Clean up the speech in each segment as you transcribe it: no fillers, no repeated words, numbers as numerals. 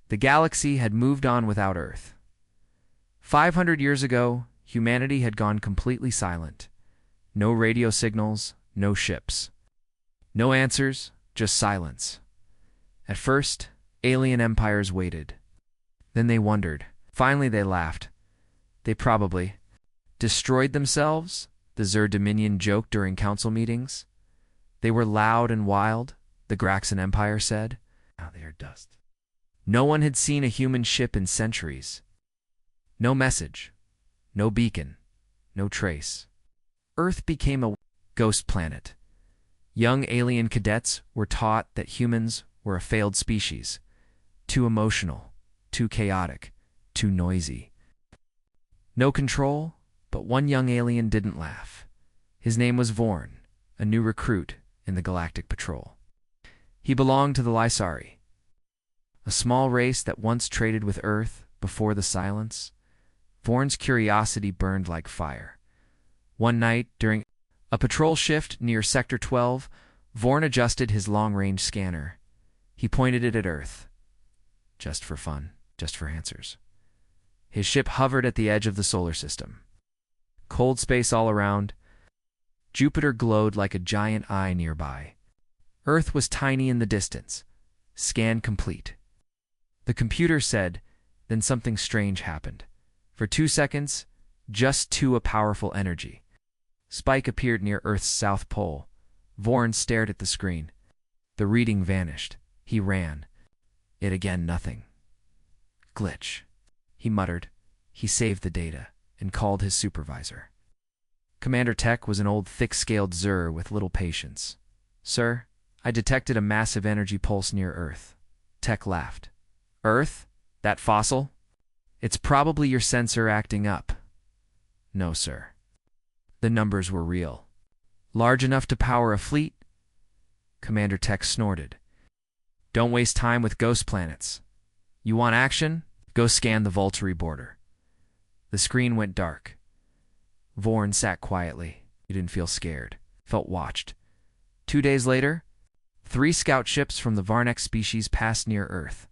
The galaxy had moved on without Earth. 500 years ago, humanity had gone completely silent. No radio signals, no ships. No answers, just silence. At first, alien empires waited. Then they wondered. Finally they laughed. They probably destroyed themselves, the Zer Dominion joked during council meetings. They were loud and wild, the Graxan Empire said. Now they are dust. No one had seen a human ship in centuries. No message, no beacon, no trace. Earth became a ghost planet. Young alien cadets were taught that humans were a failed species, too emotional, too chaotic, too noisy. No control, but one young alien didn't laugh. His name was Vorn, a new recruit in the Galactic Patrol. He belonged to the Lysari, a small race that once traded with Earth before the silence. Vorn's curiosity burned like fire. One night, during a patrol shift near Sector 12, Vorn adjusted his long-range scanner. He pointed it at Earth. Just for fun, just for answers. His ship hovered at the edge of the solar system. Cold space all around. Jupiter glowed like a giant eye nearby. Earth was tiny in the distance. Scan complete. The computer said, then something strange happened. For 2 seconds, just a powerful energy. Spike appeared near Earth's south pole. Vorn stared at the screen. The reading vanished. He ran. It again nothing. Glitch. He muttered. He saved the data and called his supervisor. Commander Tech was an old thick-scaled Zer with little patience. Sir, I detected a massive energy pulse near Earth. Tech laughed. Earth? That fossil? It's probably your sensor acting up. No, sir. The numbers were real. Large enough to power a fleet? Commander Tech snorted. Don't waste time with ghost planets. You want action? Go scan the Volturi border. The screen went dark. Vorn sat quietly. He didn't feel scared. Felt watched. 2 days later, 3 scout ships from the Varnek species passed near Earth.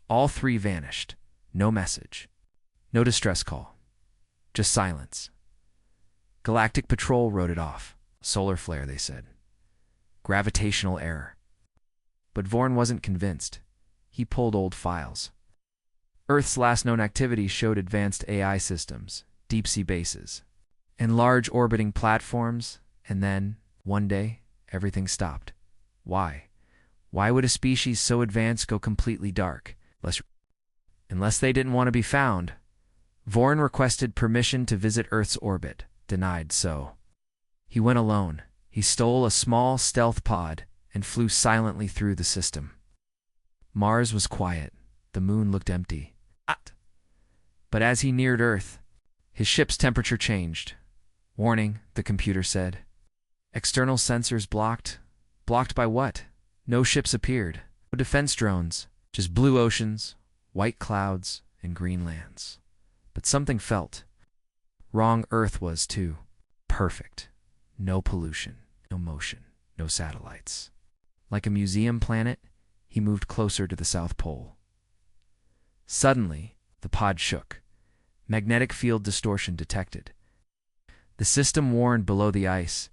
All 3 vanished. No message. No distress call. Just silence. Galactic Patrol wrote it off. Solar flare, they said. Gravitational error. But Vorn wasn't convinced. He pulled old files. Earth's last known activity showed advanced AI systems, deep-sea bases, and large orbiting platforms, and then, one day, everything stopped. Why? Why would a species so advanced go completely dark? Unless they didn't want to be found. Vorn requested permission to visit Earth's orbit. Denied, so he went alone. He stole a small stealth pod and flew silently through the system. Mars was quiet. The moon looked empty. But as he neared Earth, his ship's temperature changed. Warning, the computer said. External sensors blocked. Blocked by what? No ships appeared. No defense drones. Just blue oceans, white clouds, and green lands. But something felt. Wrong. Earth was, too. Perfect. No pollution, no motion, no satellites. Like a museum planet, he moved closer to the South Pole. Suddenly, the pod shook. Magnetic field distortion detected. The system warned below the ice.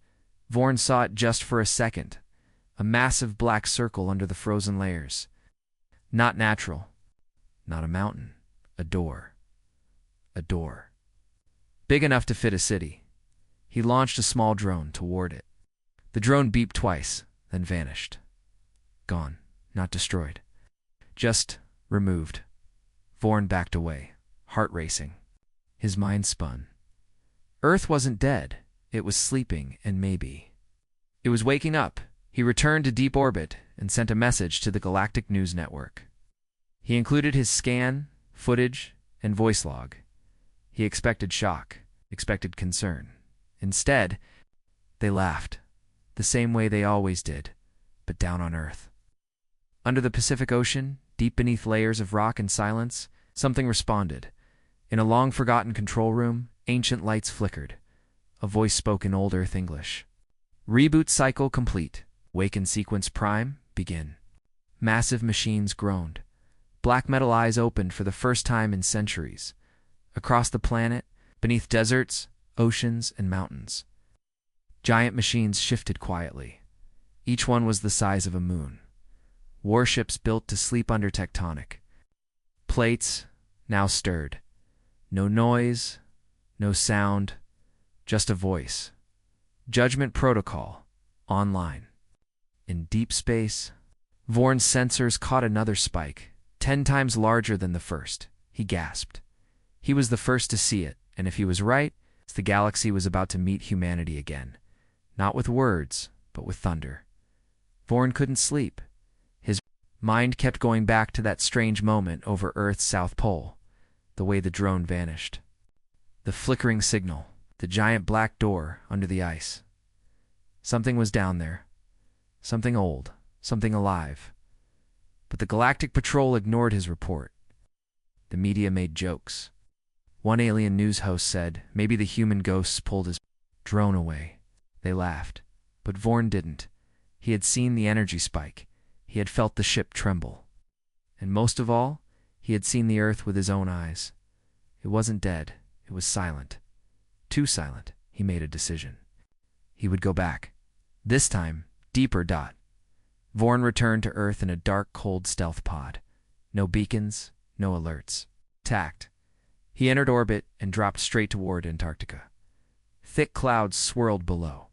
Vorn saw it just for a second. A massive black circle under the frozen layers. Not natural. Not a mountain. A door. A door. Big enough to fit a city. He launched a small drone toward it. The drone beeped twice, then vanished. Gone. Not destroyed. Just removed. Vorn backed away, heart racing. His mind spun. Earth wasn't dead. It was sleeping, and maybe it was waking up. He returned to deep orbit and sent a message to the Galactic News Network. He included his scan, footage, and voice log. He expected shock, expected concern. Instead, they laughed, the same way they always did, but down on Earth. Under the Pacific Ocean, deep beneath layers of rock and silence, something responded. In a long-forgotten control room, ancient lights flickered. A voice spoke in Old Earth English. Reboot cycle complete. Waken sequence prime, begin. Massive machines groaned. Black metal eyes opened for the first time in centuries. Across the planet, beneath deserts, oceans, and mountains, giant machines shifted quietly. Each one was the size of a moon. Warships built to sleep under tectonic plates now stirred. No noise, no sound, just a voice. Judgment Protocol, online. In deep space, Vorn's sensors caught another spike, 10 times larger than the first. He gasped. He was the first to see it, and if he was right, the galaxy was about to meet humanity again. Not with words, but with thunder. Vorn couldn't sleep. His mind kept going back to that strange moment over Earth's South Pole, the way the drone vanished. The flickering signal, the giant black door under the ice. Something was down there. Something old, something alive. But the Galactic Patrol ignored his report. The media made jokes. One alien news host said maybe the human ghosts pulled his drone away. They laughed. But Vorn didn't. He had seen the energy spike. He had felt the ship tremble. And most of all, he had seen the Earth with his own eyes. It wasn't dead. It was silent. Too silent. He made a decision. He would go back. This time, deeper. Vorn returned to Earth in a dark, cold stealth pod. No beacons, no alerts. Tact. He entered orbit and dropped straight toward Antarctica. Thick clouds swirled below.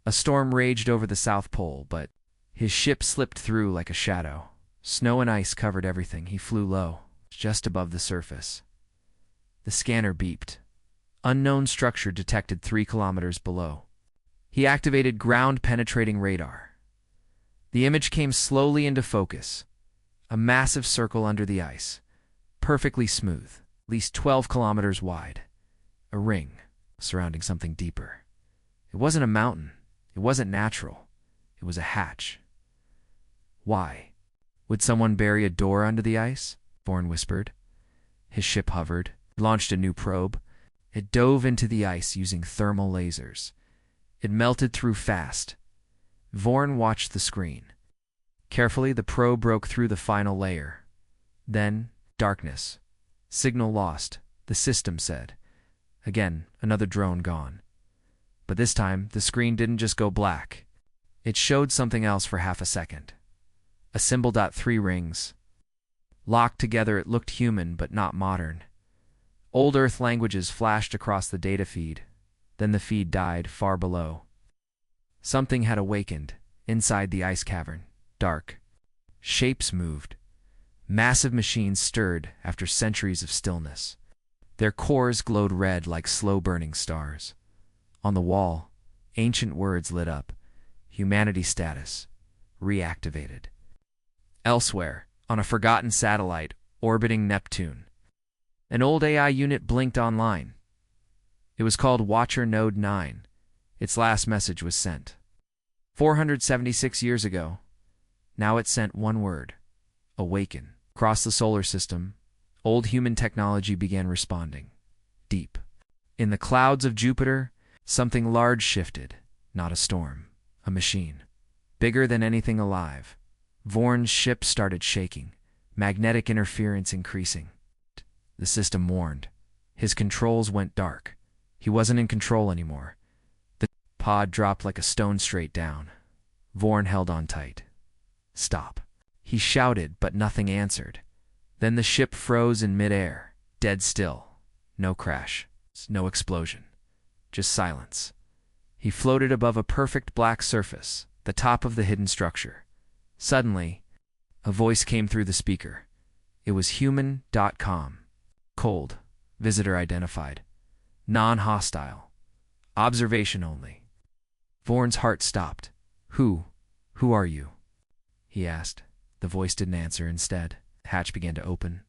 A storm raged over the South Pole, but his ship slipped through like a shadow. Snow and ice covered everything. He flew low, just above the surface. The scanner beeped. Unknown structure detected 3 kilometers below. He activated ground-penetrating radar. The image came slowly into focus. A massive circle under the ice, perfectly smooth, at least 12 kilometers wide. A ring surrounding something deeper. It wasn't a mountain. It wasn't natural. It was a hatch. Why? Would someone bury a door under the ice? Vorn whispered. His ship hovered, launched a new probe. It dove into the ice using thermal lasers. It melted through fast. Vorn watched the screen. Carefully, the probe broke through the final layer. Then, darkness. Signal lost, the system said. Again, another drone gone. But this time, the screen didn't just go black. It showed something else for half a second. A symbol. 3 rings. Locked together, it looked human, but not modern. Old Earth languages flashed across the data feed. Then the feed died far below. Something had awakened, inside the ice cavern, dark. Shapes moved. Massive machines stirred after centuries of stillness. Their cores glowed red like slow-burning stars. On the wall, ancient words lit up. Humanity status. Reactivated. Elsewhere, on a forgotten satellite, orbiting Neptune, an old AI unit blinked online. It was called Watcher Node 9. Its last message was sent 476 years ago. Now it sent one word: awaken. Across the solar system, old human technology began responding. Deep. In the clouds of Jupiter, something large shifted. Not a storm, a machine. Bigger than anything alive. Vorn's ship started shaking, magnetic interference increasing. The system warned. His controls went dark. He wasn't in control anymore. The pod dropped like a stone straight down. Vorn held on tight. Stop. He shouted, but nothing answered. Then the ship froze in midair, dead still. No crash, no explosion. Just silence. He floated above a perfect black surface, the top of the hidden structure. Suddenly, a voice came through the speaker. It was human.com. Cold. Visitor identified. Non-hostile. Observation only. Vorn's heart stopped. Who are you? He asked. The voice didn't answer. Instead, the hatch began to open.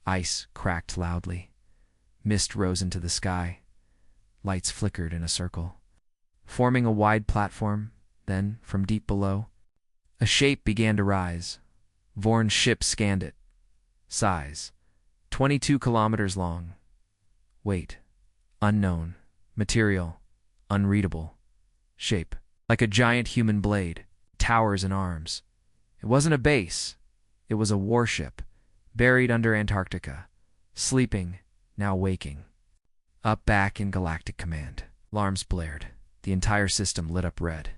Ice cracked loudly. Mist rose into the sky. Lights flickered in a circle, forming a wide platform. Then, from deep below, a shape began to rise. Vorn's ship scanned it. Size: 22 kilometers long. Weight: unknown. Material: unreadable. Shape: like a giant human blade. Towers and arms. It wasn't a base. It was a warship. buried under Antarctica, sleeping, now waking. Up back in Galactic Command. Alarms blared. The entire system lit up red.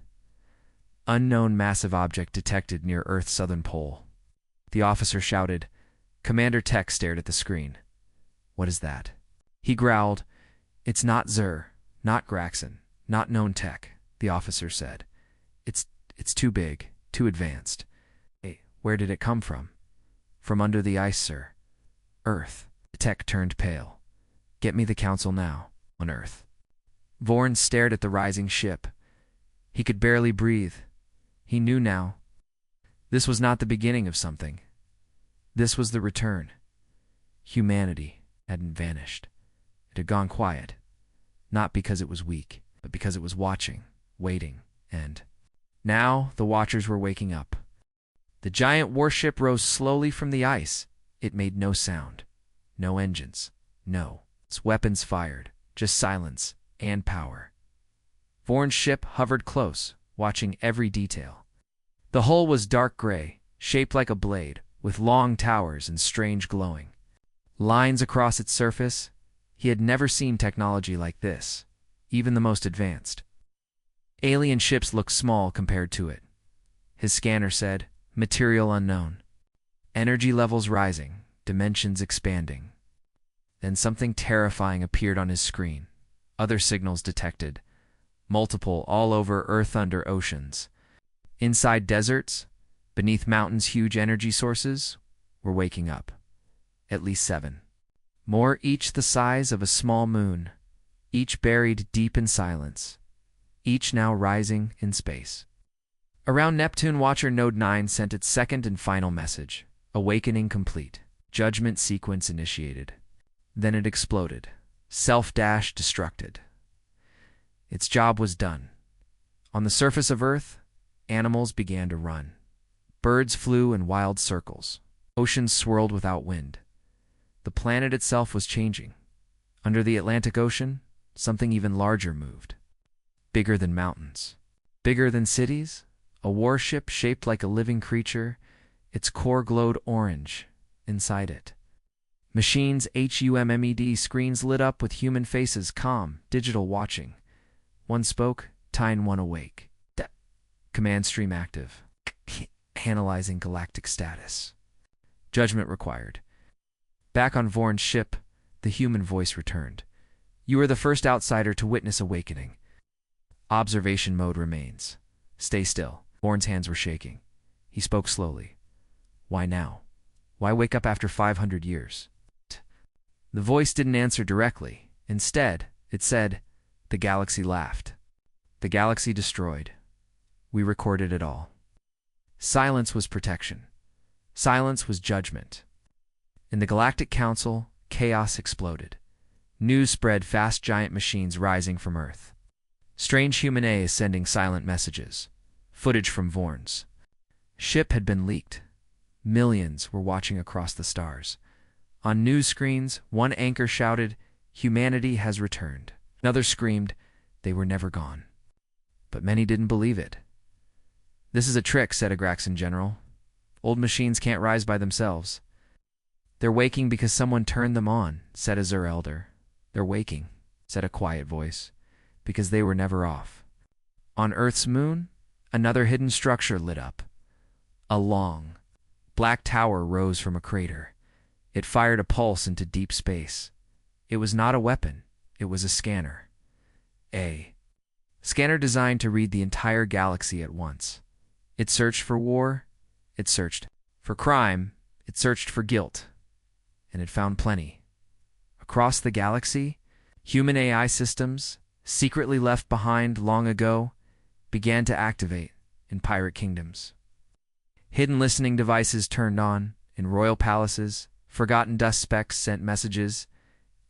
Unknown massive object detected near Earth's southern pole. The officer shouted. Commander Tech stared at the screen. What is that? He growled. It's not Zur, not Graxon, not known tech, the officer said. It's too big, too advanced. Hey, where did it come from? From under the ice, sir. Earth. The tech turned pale. Get me the council now, on Earth. Vorn stared at the rising ship. He could barely breathe. He knew now. This was not the beginning of something. This was the return. Humanity hadn't vanished. It had gone quiet. Not because it was weak, but because it was watching, waiting, and... Now the Watchers were waking up. The giant warship rose slowly from the ice. It made no sound. No engines. No. Its weapons fired. Just silence and power. Vorn's ship hovered close, watching every detail. The hull was dark gray, shaped like a blade, with long towers and strange glowing lines across its surface. He had never seen technology like this, even the most advanced. Alien ships looked small compared to it. His scanner said, material unknown. Energy levels rising, dimensions expanding. Then something terrifying appeared on his screen. Other signals detected. Multiple all over Earth under oceans. Inside deserts, beneath mountains huge energy sources, were waking up. At least 7. More each the size of a small moon. Each buried deep in silence. Each now rising in space. Around Neptune, Watcher Node 9 sent its second and final message. Awakening complete. Judgment sequence initiated. Then it exploded. Self-destructed. Its job was done. On the surface of Earth, animals began to run. Birds flew in wild circles. Oceans swirled without wind. The planet itself was changing. Under the Atlantic Ocean, something even larger moved. Bigger than mountains. Bigger than cities. A warship shaped like a living creature. Its core glowed orange inside it. Machines' HUMMED screens lit up with human faces, calm, digital watching. One spoke, Tyne 1 awake. Command stream active. Analyzing galactic status. Judgment required. Back on Vorn's ship, the human voice returned. You are the first outsider to witness awakening. Observation mode remains. Stay still. Vorn's hands were shaking. He spoke slowly. Why now? Why wake up after 500 years? The voice didn't answer directly. Instead, it said, the galaxy laughed. The galaxy destroyed. We recorded it all. Silence was protection. Silence was judgment. In the Galactic Council, chaos exploded. News spread fast, giant machines rising from Earth. Strange human A is sending silent messages. Footage from Vorn's ship had been leaked. Millions were watching across the stars. On news screens, one anchor shouted, humanity has returned. Another screamed, they were never gone. But many didn't believe it. This is a trick, said a Graxon general. Old machines can't rise by themselves. They're waking because someone turned them on, said a Zur elder. They're waking, said a quiet voice, because they were never off. On Earth's moon, another hidden structure lit up. A long, black tower rose from a crater. It fired a pulse into deep space. It was not a weapon. It was a scanner. A scanner designed to read the entire galaxy at once. It searched for war. It searched for crime. It searched for guilt. And it found plenty. Across the galaxy, human AI systems, secretly left behind long ago, began to activate in pirate kingdoms. Hidden listening devices turned on in royal palaces. Forgotten dust specks sent messages.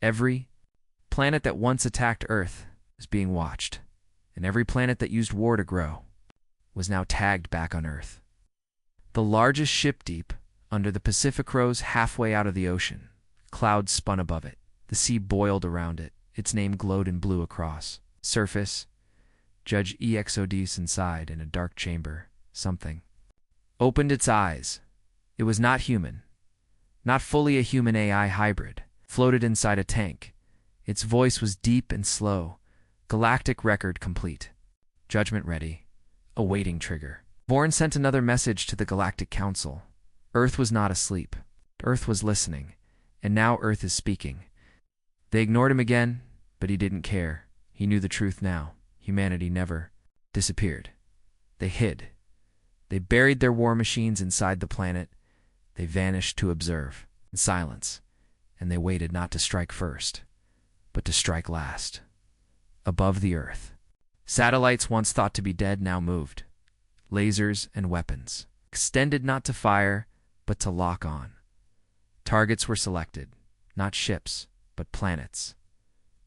Every planet that once attacked Earth was being watched, and every planet that used war to grow was now tagged back on Earth. The largest ship deep under the Pacific rose halfway out of the ocean. Clouds spun above it. The sea boiled around it. Its name glowed in blue across. Surface, Judge Exodus inside in a dark chamber. Something opened its eyes. It was not human. not fully a human-AI hybrid, floated inside a tank. Its voice was deep and slow. Galactic record complete. Judgment ready. Awaiting trigger. Vorn sent another message to the Galactic Council. Earth was not asleep. Earth was listening. And now Earth is speaking. They ignored him again, but he didn't care. He knew the truth now. Humanity never disappeared. They hid. They buried their war machines inside the planet. They vanished to observe, in silence, and they waited not to strike first, but to strike last. Above the Earth. Satellites once thought to be dead now moved. Lasers and weapons. Extended not to fire, but to lock on. Targets were selected, not ships, but planets.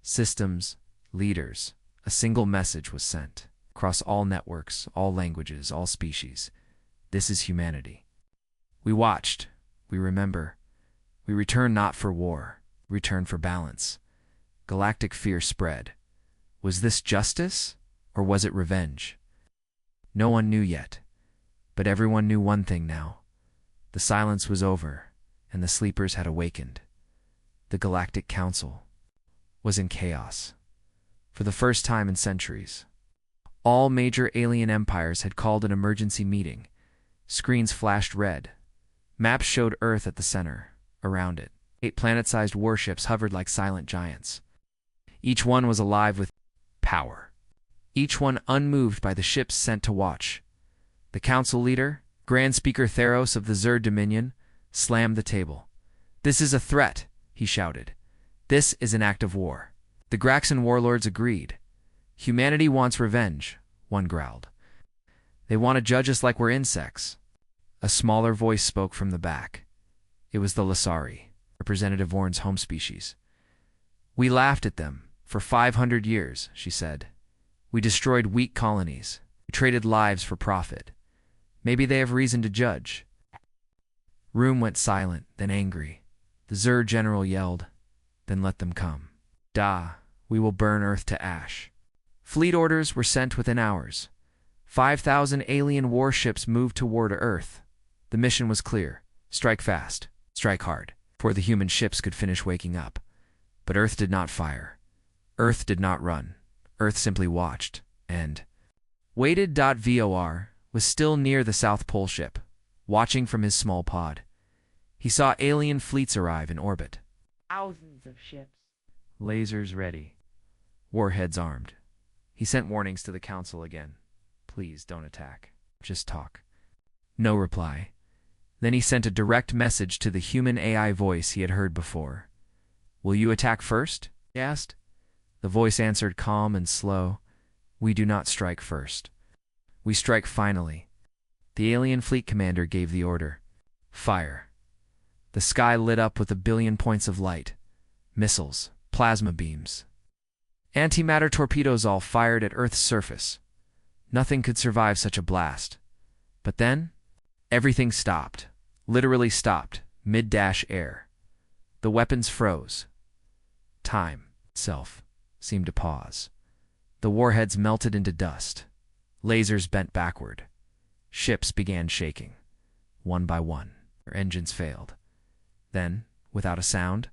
Systems, leaders. A single message was sent. Across all networks, all languages, all species. This is humanity. We watched. We remember. We return not for war. We return for balance. Galactic fear spread. Was this justice, or was it revenge? No one knew yet, but everyone knew one thing now. The silence was over, and the sleepers had awakened. The Galactic Council was in chaos. For the first time in centuries, all major alien empires had called an emergency meeting. Screens flashed red. Maps showed Earth at the center. Around it, 8 planet-sized warships hovered like silent giants. Each one was alive with power. Each one unmoved by the ships sent to watch. The council leader, Grand Speaker Theros of the Zerd Dominion, slammed the table. "This is a threat," he shouted. "This is an act of war." The Graxan warlords agreed. "Humanity wants revenge," one growled. "They want to judge us like we're insects." A smaller voice spoke from the back. It was the Lasari, Representative Orn's home species. "We laughed at them for 500 years," she said. "We destroyed weak colonies. We traded lives for profit. Maybe they have reason to judge." Room went silent, then angry. The Zerd general yelled, "Then let them come. Da, we will burn Earth to ash." Fleet orders were sent within hours. 5,000 alien warships moved toward Earth. The mission was clear. Strike fast. Strike hard. Before the human ships could finish waking up. But Earth did not fire. Earth did not run. Earth simply watched, and waited. Vor was still near the South Pole ship, watching from his small pod. He saw alien fleets arrive in orbit. Thousands of ships. Lasers ready. Warheads armed. He sent warnings to the council again. "Please don't attack. Just talk." No reply. Then he sent a direct message to the human AI voice he had heard before. "Will you attack first?" he asked. The voice answered calm and slow. "We do not strike first. We strike finally." The alien fleet commander gave the order. Fire. The sky lit up with 1 billion points of light. Missiles, plasma beams. Antimatter torpedoes all fired at Earth's surface. Nothing could survive such a blast. But then, everything stopped. Literally stopped, mid-air. The weapons froze. Time itself seemed to pause. The warheads melted into dust. Lasers bent backward. Ships began shaking. One by one, their engines failed. Then, without a sound,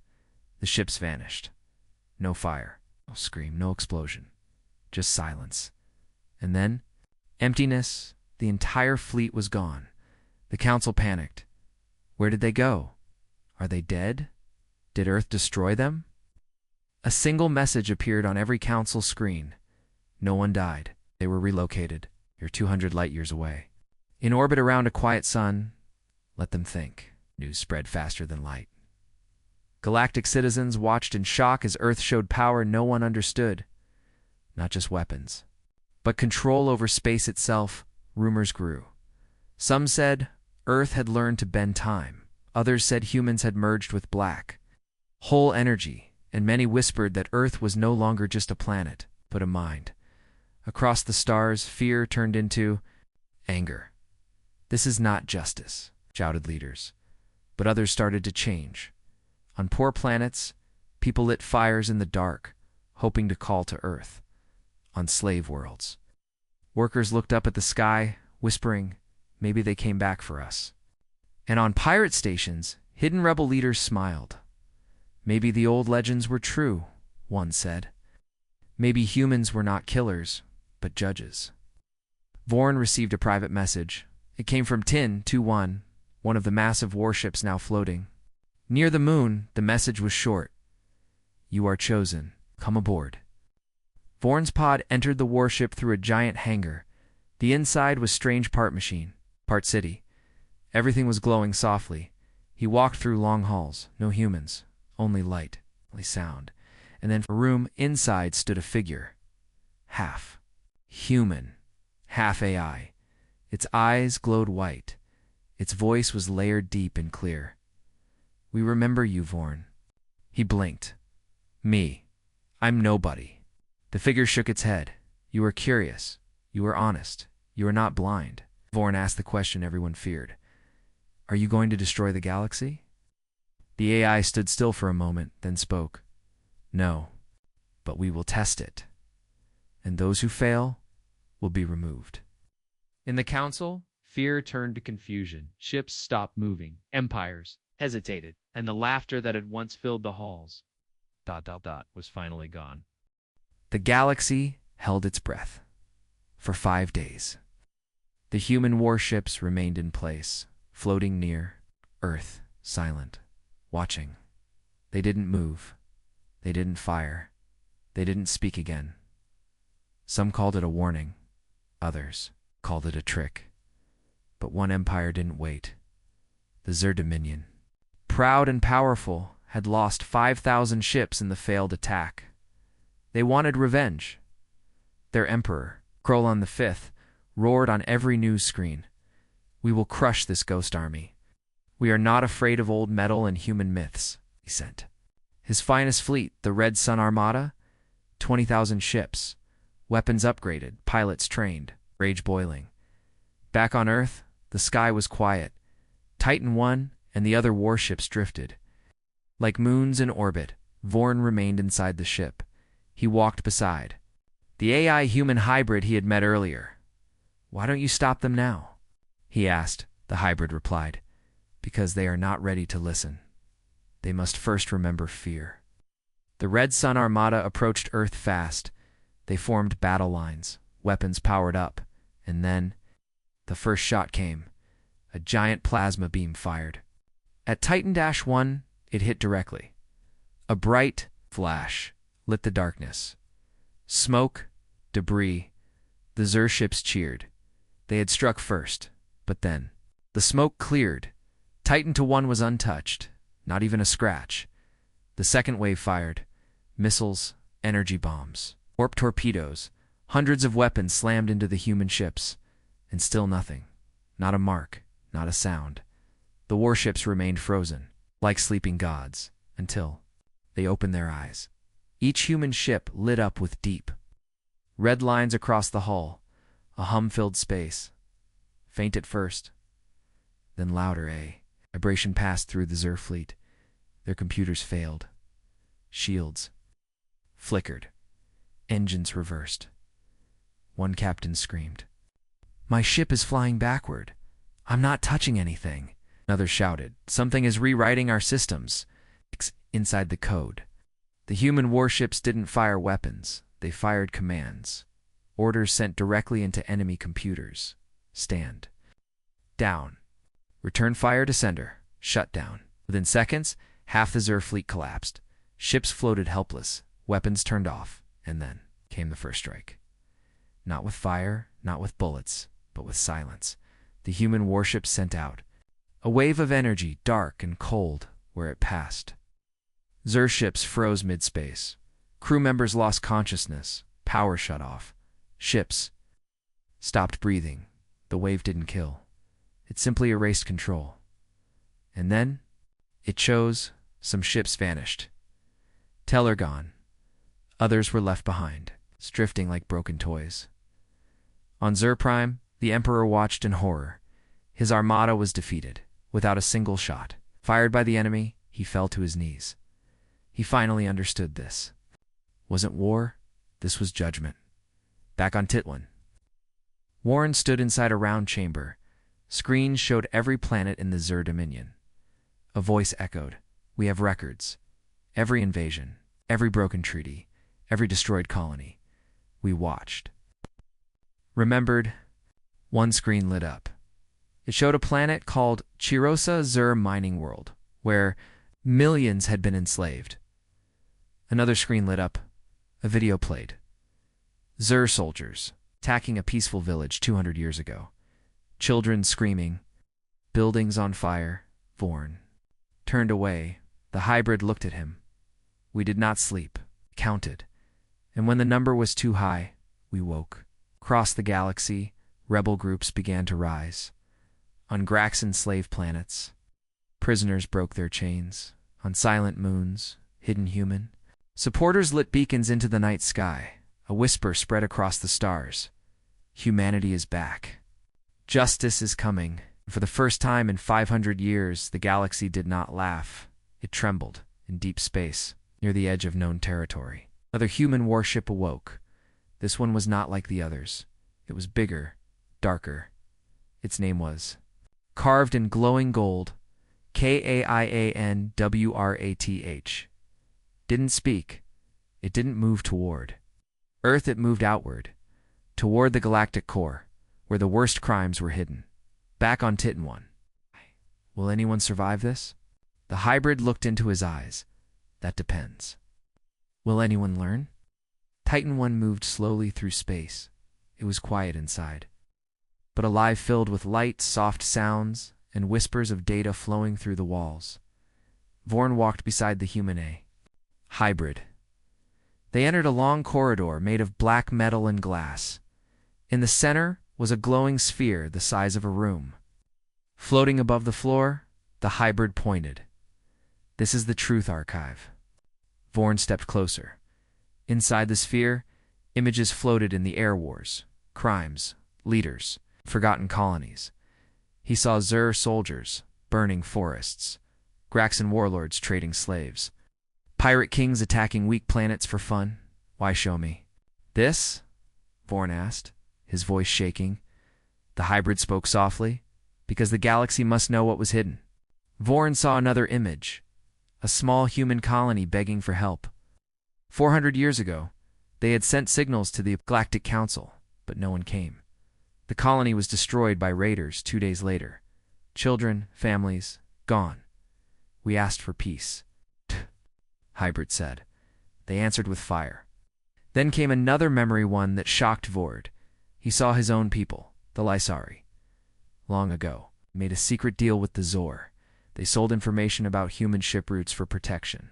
the ships vanished. No fire, no scream, no explosion. Just silence. And then, emptiness. The entire fleet was gone. The council panicked. Where did they go? Are they dead? Did Earth destroy them? A single message appeared on every council screen. No one died. They were relocated. You're 200 light years away. In orbit around a quiet sun. Let them think. News spread faster than light. Galactic citizens watched in shock as Earth showed power no one understood. Not just weapons, but control over space itself. Rumors grew. Some said Earth had learned to bend time. Others said humans had merged with black whole energy, and many whispered that Earth was no longer just a planet, but a mind. Across the stars, fear turned into anger. "This is not justice," shouted leaders. But others started to change. On poor planets, people lit fires in the dark, hoping to call to Earth. On slave worlds, workers looked up at the sky, whispering, "Maybe they came back for us." And on pirate stations, Hidden rebel leaders smiled. Maybe the old legends were true, one said. Maybe humans were not killers, but judges. Vorn received a private message. It came from Tin 2-1, one of the massive warships now floating. Near the moon, the message was short. You are chosen. Come aboard. Vorn's pod entered the warship through a giant hangar. The inside was strange part machine, part city. Everything was glowing softly. He walked through long halls, no humans, only light, only sound. And then in a room inside stood a figure. Half human, half AI. Its eyes glowed white. Its voice was layered deep and clear. We remember you, Vorn. He blinked. Me. I'm nobody. The figure shook its head. You are curious. You are honest. You are not blind. Vorn asked the question everyone feared. Are you going to destroy the galaxy? The AI stood still for a moment, then spoke. No, but we will test it. And those who fail will be removed. In the council, fear turned to confusion. Ships stopped moving. Empires hesitated. And the laughter that had once filled the halls was finally gone. The galaxy held its breath. For 5 days. The human warships remained in place, floating near Earth, silent, watching. They didn't move. They didn't fire. They didn't speak again. Some called it a warning. Others called it a trick. But one empire didn't wait. The Zer Dominion, proud and powerful, had lost 5,000 ships in the failed attack. They wanted revenge. Their emperor, Krolon V, roared on every news screen. We will crush this ghost army. We are not afraid of old metal and human myths, he sent. His finest fleet, the Red Sun Armada, 20,000 ships, weapons upgraded, pilots trained, rage boiling. Back on Earth, the sky was quiet. Titan 1 and the other warships drifted. Like moons in orbit, Vorn remained inside the ship. He walked beside the AI-human hybrid he had met earlier. Why don't you stop them now? He asked. The hybrid replied. Because they are not ready to listen. They must first remember fear. The Red Sun Armada approached Earth fast. They formed battle lines, weapons powered up, and then the first shot came. A giant plasma beam fired. At Titan-1, it hit directly. A bright flash lit the darkness. Smoke, debris. The Zer ships cheered. They had struck first, but then the smoke cleared. Titan-1 was untouched, not even a scratch. The second wave fired. Missiles, energy bombs, warp torpedoes. Hundreds of weapons slammed into the human ships. And still nothing. Not a mark, not a sound. The warships remained frozen, like sleeping gods, until they opened their eyes. Each human ship lit up with deep red lines across the hull, a hum-filled space. Faint at first, then louder, a vibration passed through the Zer fleet. Their computers failed. Shields flickered. Engines reversed. One captain screamed. My ship is flying backward. I'm not touching anything. Another shouted. Something is rewriting our systems. Inside the code. The human warships didn't fire weapons. They fired commands. Orders sent directly into enemy computers. Stand. Down. Return fire to sender. Shut down. Within seconds, half the Zer fleet collapsed. Ships floated helpless. Weapons turned off. And then came the first strike. Not with fire, not with bullets, but with silence. The human warships sent out. A wave of energy, dark and cold, where it passed. Zer ships froze mid-space. Crew members lost consciousness. Power shut off. Ships stopped breathing. The wave didn't kill. It simply erased control. And then it chose. Some ships vanished. Teller gone. Others were left behind, drifting like broken toys. On Zer Prime, the Emperor watched in horror. His armada was defeated, without a single shot. Fired by the enemy, he fell to his knees. He finally understood this. Wasn't war, this was judgment. Back on Titlan. Warren stood inside a round chamber. Screens showed every planet in the Zer Dominion. A voice echoed. We have records. Every invasion, every broken treaty, every destroyed colony. We watched. Remembered. One screen lit up. It showed a planet called Chirosa Zur mining world, where millions had been enslaved. Another screen lit up. A video played. Zur soldiers attacking a peaceful village 200 years ago. Children screaming. Buildings on fire. Vorn turned away. The hybrid looked at him. We did not sleep. Counted. And when the number was too high, we woke. Across the galaxy, rebel groups began to rise. On Graxan slave planets, prisoners broke their chains. On silent moons, hidden human. Supporters lit beacons into the night sky. A whisper spread across the stars. Humanity is back. Justice is coming. For the first time in 500 years, the galaxy did not laugh. It trembled in deep space, near the edge of known territory. Another human warship awoke. This one was not like the others. It was bigger, darker. Its name was, carved in glowing gold, Kaianwrath. Didn't speak. It didn't move toward Earth, it moved outward, toward the galactic core, where the worst crimes were hidden. Back on Titan 1. Will anyone survive this? The hybrid looked into his eyes. That depends. Will anyone learn? Titan 1 moved slowly through space. It was quiet inside, but alive, filled with light, soft sounds, and whispers of data flowing through the walls. Vorn walked beside the human hybrid. They entered a long corridor made of black metal and glass. In the center was a glowing sphere the size of a room. Floating above the floor, the hybrid pointed. This is the Truth Archive. Vorn stepped closer. Inside the sphere, images floated in the air wars, crimes, leaders, forgotten colonies. He saw Zur soldiers, burning forests, Graxan warlords trading slaves, pirate kings attacking weak planets for fun. Why show me? This? Vorn asked, his voice shaking. The hybrid spoke softly, because the galaxy must know what was hidden. Vorn saw another image, a small human colony begging for help. 400 years ago, they had sent signals to the Galactic Council, but no one came. The colony was destroyed by raiders 2 days later. Children, families, gone. We asked for peace. Hybrid said. They answered with fire. Then came another memory, one that shocked Vord. He saw his own people, the Lysari. Long ago, made a secret deal with the Zor. They sold information about human ship routes for protection.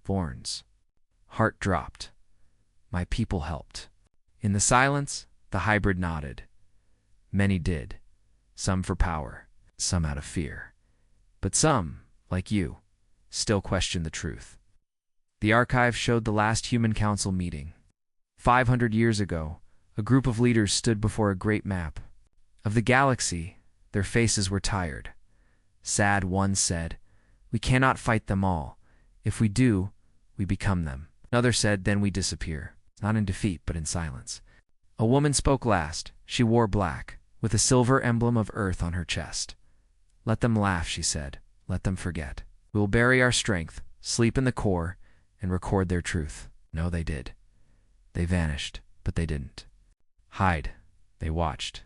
Vorn's heart dropped. My people helped. In the silence, the hybrid nodded. Many did. Some for power, some out of fear. But some, like you, still question the truth. The archive showed the last human council meeting. 500 years ago, a group of leaders stood before a great map. Of the galaxy, their faces were tired. Sad, one said, "We cannot fight them all. If we do, we become them." Another said, "Then we disappear." Not in defeat, but in silence. A woman spoke last. She wore black, with a silver emblem of Earth on her chest. "Let them laugh," she said. "Let them forget. We will bury our strength, sleep in the core, and record their truth." No, they did. They vanished, but they didn't hide. They watched.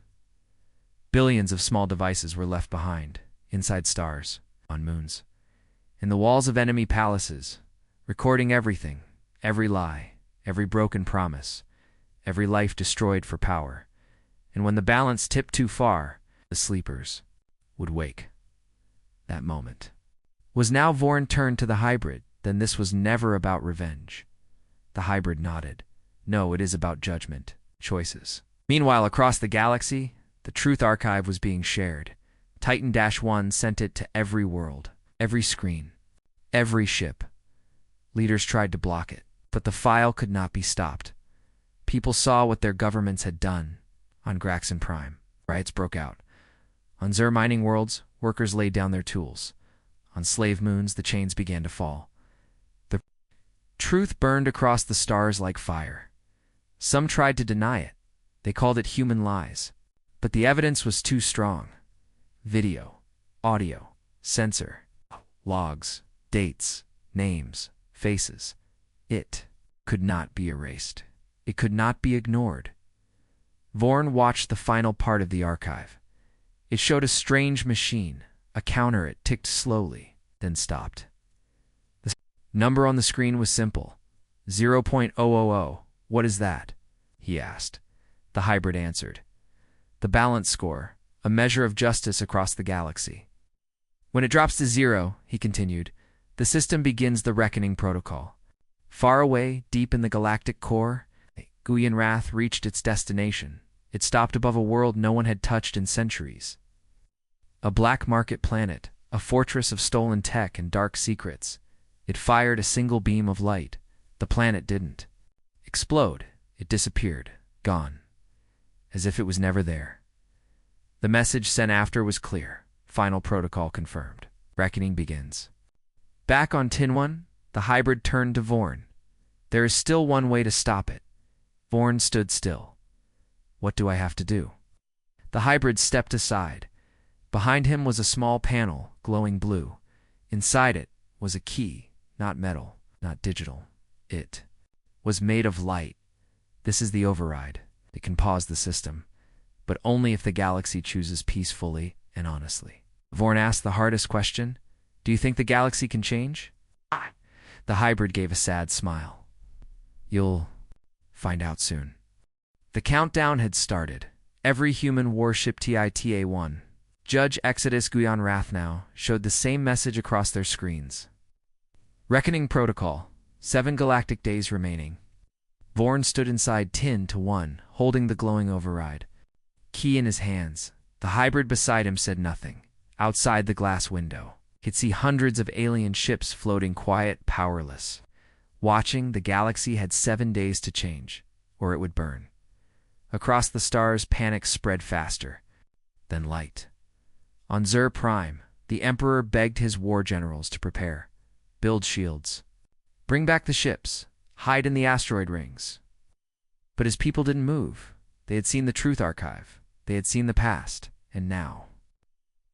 Billions of small devices were left behind, inside stars, on moons, in the walls of enemy palaces, recording everything, every lie, every broken promise, every life destroyed for power. And when the balance tipped too far, the sleepers would wake. That moment. Was now Vorn turned to the hybrid? Then this was never about revenge. The hybrid nodded. No, it is about judgment, choices. Meanwhile, across the galaxy, the Truth Archive was being shared. Titan-1 sent it to every world, every screen, every ship. Leaders tried to block it, but the file could not be stopped. People saw what their governments had done. On Graxan Prime, riots broke out. On Zur mining worlds, workers laid down their tools. On slave moons, the chains began to fall. The truth burned across the stars like fire. Some tried to deny it. They called it human lies. But the evidence was too strong. Video, audio, sensor. logs, dates, names, faces. It could not be erased. It could not be ignored. Vorn watched the final part of the archive. It showed a strange machine, a counter. It ticked slowly, then stopped. The number on the screen was simple. 0.000. What is that? He asked. The hybrid answered. The balance score, a measure of justice across the galaxy. When it drops to 0, he continued, the system begins the reckoning protocol. Far away, deep in the galactic core, Guyan Wrath reached its destination. It stopped above a world no one had touched in centuries. A black market planet, a fortress of stolen tech and dark secrets. It fired a single beam of light. The planet didn't explode. It disappeared, gone, as if it was never there. The message sent after was clear. Final protocol confirmed. Reckoning begins. Back on Tinwan, the hybrid turned to Vorn. There is still one way to stop it. Vorn stood still. What do I have to do? The hybrid stepped aside. Behind him was a small panel, glowing blue. Inside it was a key, not metal, not digital. It was made of light. This is the override. It can pause the system, but only if the galaxy chooses peacefully and honestly. Vorn asked the hardest question. Do you think the galaxy can change? The hybrid gave a sad smile. You'll find out soon. The countdown had started. Every human warship TITA-1, Judge Exodus Guyan Wrath now, showed the same message across their screens. Reckoning protocol. 7 galactic days remaining. Vorn stood inside Tin-1, holding the glowing override. Key in his hands. The hybrid beside him said nothing. Outside the glass window, he could see hundreds of alien ships floating quiet, powerless. Watching, the galaxy had 7 days to change, or it would burn. Across the stars, panic spread faster than light. On Zur Prime, the Emperor begged his war generals to prepare. Build shields. Bring back the ships. Hide in the asteroid rings. But his people didn't move. They had seen the Truth Archive. They had seen the past. And now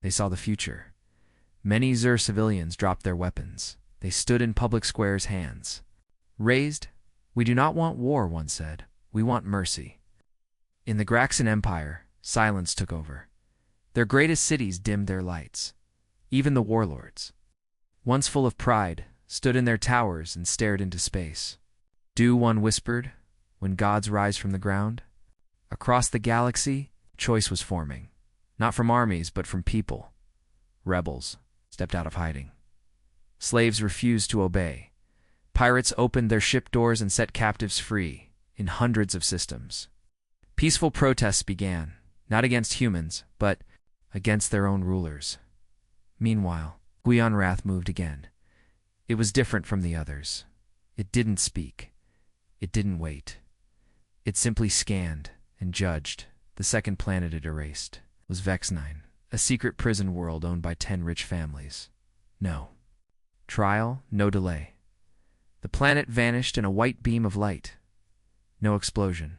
they saw the future. Many Zur civilians dropped their weapons. They stood in public squares, hands raised. We do not want war, one said. We want mercy. In the Graxan Empire, silence took over. Their greatest cities dimmed their lights. Even the warlords, once full of pride, stood in their towers and stared into space. Do, one whispered, when gods rise from the ground? Across the galaxy, choice was forming. Not from armies, but from people. Rebels stepped out of hiding. Slaves refused to obey. Pirates opened their ship doors and set captives free in hundreds of systems. Peaceful protests began, not against humans, but against their own rulers. Meanwhile, Guyan Wrath moved again. It was different from the others. It didn't speak. It didn't wait. It simply scanned and judged. The second planet it erased was Vex-9, a secret prison world owned by 10 rich families. No trial, no delay. The planet vanished in a white beam of light. No explosion.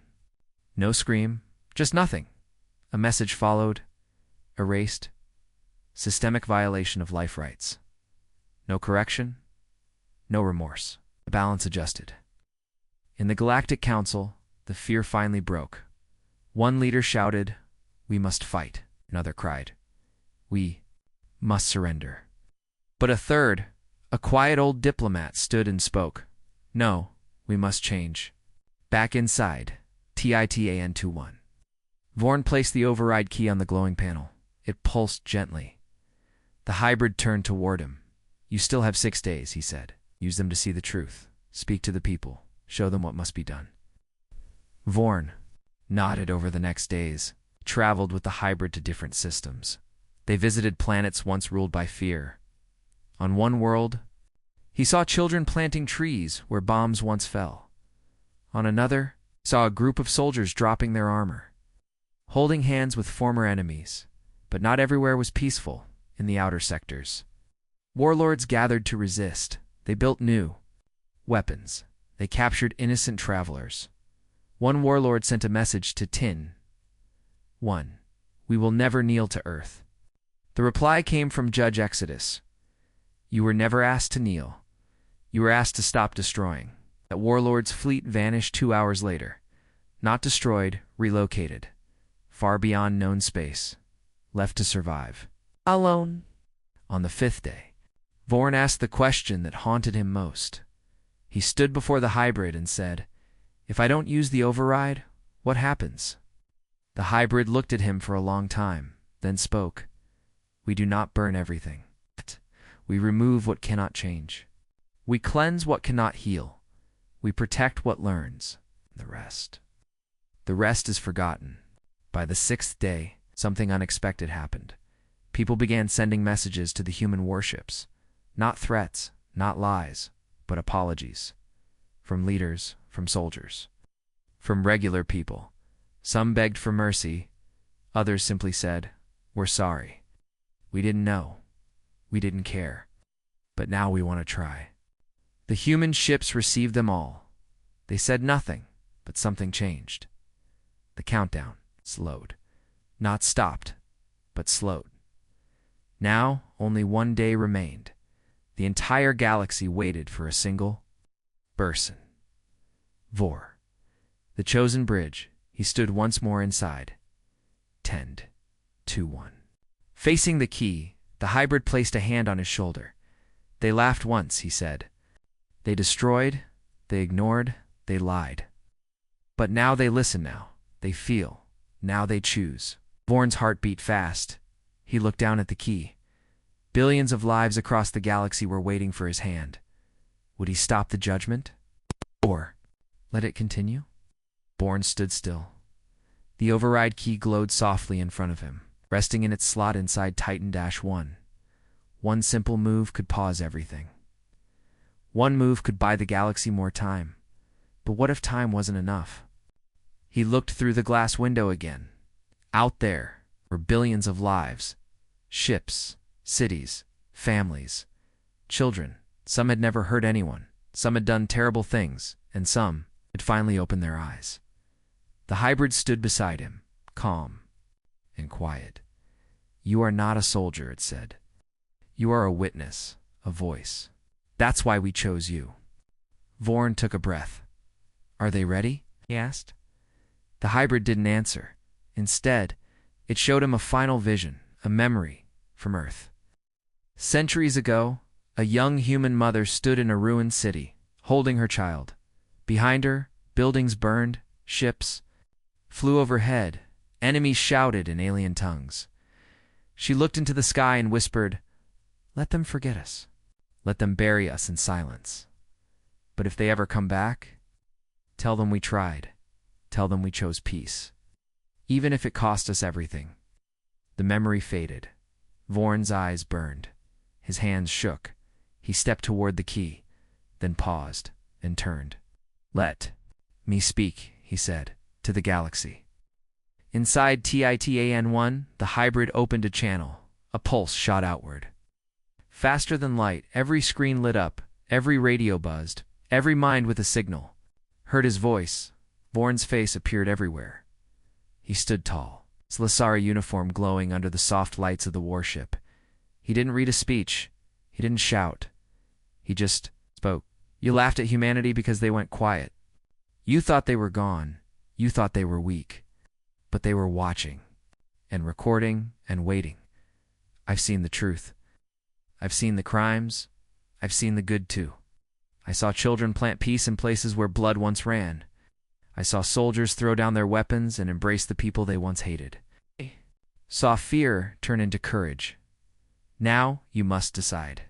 No scream. Just nothing. A message followed. Erased. Systemic violation of life rights. No correction. No remorse. The balance adjusted. In the Galactic Council, the fear finally broke. One leader shouted, "We must fight." Another cried, "We must surrender." But a third, a quiet old diplomat, stood and spoke. "No, we must change." Back inside, TITAN-21. Vorn placed the override key on the glowing panel. It pulsed gently. The hybrid turned toward him. "You still have 6 days," he said. "Use them to see the truth. Speak to the people. Show them what must be done." Vorn nodded. Over the next days, traveled with the hybrid to different systems. They visited planets once ruled by fear. On one world, he saw children planting trees where bombs once fell. On another, saw a group of soldiers dropping their armor, holding hands with former enemies. But not everywhere was peaceful. In the outer sectors, warlords gathered to resist. They built new weapons. They captured innocent travelers. One warlord sent a message to Tin-1. "We will never kneel to Earth." The reply came from Judge Exodus. You were never asked to kneel. You were asked to stop destroying. That warlord's fleet vanished 2 hours later. Not destroyed, relocated. Far beyond known space. Left to survive. Alone. On the 5th day, Vorn asked the question that haunted him most. He stood before the hybrid and said, "If I don't use the override, what happens?" The hybrid looked at him for a long time, then spoke. "We do not burn everything. We remove what cannot change. We cleanse what cannot heal. We protect what learns. The rest is forgotten." By the 6th day, something unexpected happened. People began sending messages to the human warships. Not threats, not lies, but apologies. From leaders, from soldiers, from regular people. Some begged for mercy. Others simply said, "We're sorry. We didn't know. We didn't care. But now we want to try." The human ships received them all. They said nothing, but something changed. The countdown slowed. Not stopped, but slowed. Now only 1 day remained. The entire galaxy waited for a single person. Vor. The chosen bridge. He stood once more inside. 10, 2, 1. Facing the key, the hybrid placed a hand on his shoulder. "They laughed once," he said. "They destroyed, they ignored, they lied. But now they listen now. They feel. Now they choose." Vorn's heart beat fast. He looked down at the key. Billions of lives across the galaxy were waiting for his hand. Would he stop the judgment? Or let it continue? Vorn stood still. The override key glowed softly in front of him, resting in its slot inside Titan-1. One simple move could pause everything. One move could buy the galaxy more time. But what if time wasn't enough? He looked through the glass window again. Out there were billions of lives. Ships, cities, families, children. Some had never hurt anyone. Some had done terrible things. And some had finally opened their eyes. The hybrid stood beside him, calm and quiet. "You are not a soldier," it said. "You are a witness, a voice. That's why we chose you." Vorn took a breath. "Are they ready?" he asked. The hybrid didn't answer. Instead, it showed him a final vision, a memory from Earth. Centuries ago, a young human mother stood in a ruined city, holding her child. Behind her, buildings burned, ships flew overhead, enemies shouted in alien tongues. She looked into the sky and whispered, "Let them forget us. Let them bury us in silence. But if they ever come back, tell them we tried. Tell them we chose peace. Even if it cost us everything." The memory faded. Vorn's eyes burned. His hands shook. He stepped toward the key, then paused and turned. "Let me speak," he said, to the galaxy. Inside Titan-1, the hybrid opened a channel. A pulse shot outward. Faster than light, every screen lit up, every radio buzzed, every mind with a signal. Heard his voice. Vorn's face appeared everywhere. He stood tall, his Lasari uniform glowing under the soft lights of the warship. He didn't read a speech. He didn't shout. He just spoke. "You laughed at humanity because they went quiet. You thought they were gone. You thought they were weak. But they were watching, and recording, and waiting. I've seen the truth. I've seen the crimes. I've seen the good too. I saw children plant peace in places where blood once ran. I saw soldiers throw down their weapons and embrace the people they once hated. Saw fear turn into courage. Now you must decide.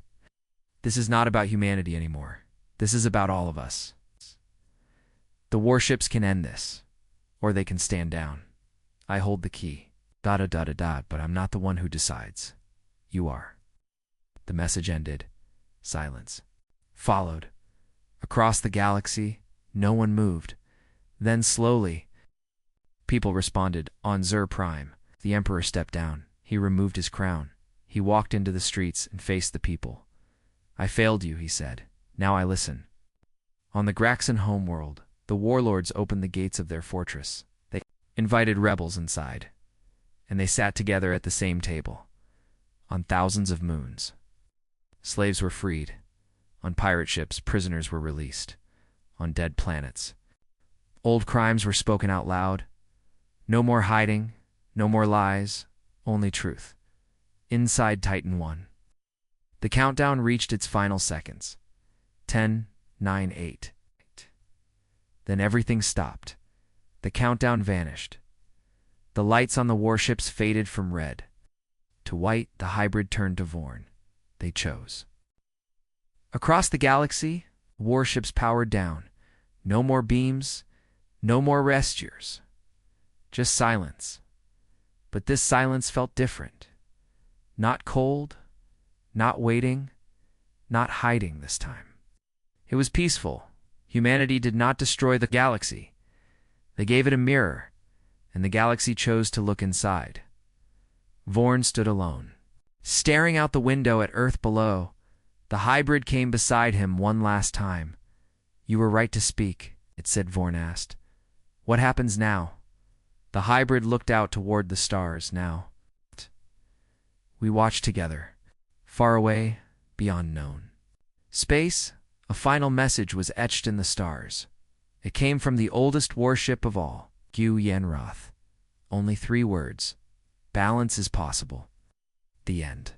This is not about humanity anymore. This is about all of us. The warships can end this, or they can stand down. I hold the key. But I'm not the one who decides. You are." The message ended. Silence followed. Across the galaxy, no one moved. Then slowly, people responded. On Zur Prime, the Emperor stepped down. He removed his crown. He walked into the streets and faced the people. "I failed you," he said. "Now I listen." On the Graxan homeworld, the warlords opened the gates of their fortress. They invited rebels inside, and they sat together at the same table, on thousands of moons. Slaves were freed. On pirate ships, prisoners were released. On dead planets, old crimes were spoken out loud. No more hiding, no more lies, only truth. Inside Titan 1. The countdown reached its final seconds. 10, 9, 8. Then everything stopped. The countdown vanished. The lights on the warships faded from red to white. The hybrid turned to Vorn. They chose. Across the galaxy, warships powered down. No more beams, no more gestures. Just silence. But this silence felt different. Not cold, not waiting, not hiding this time. It was peaceful. Humanity did not destroy the galaxy. They gave it a mirror, and the galaxy chose to look inside. Vorn stood alone, staring out the window at Earth below. The hybrid came beside him one last time. "You were right to speak," it said. Vorn asked, "What happens now?" The hybrid looked out toward the stars. "Now, we watch together, far away, beyond known space." A final message was etched in the stars. It came from the oldest warship of all, Gu Yenroth. Only 3 words. Balance is possible. The end.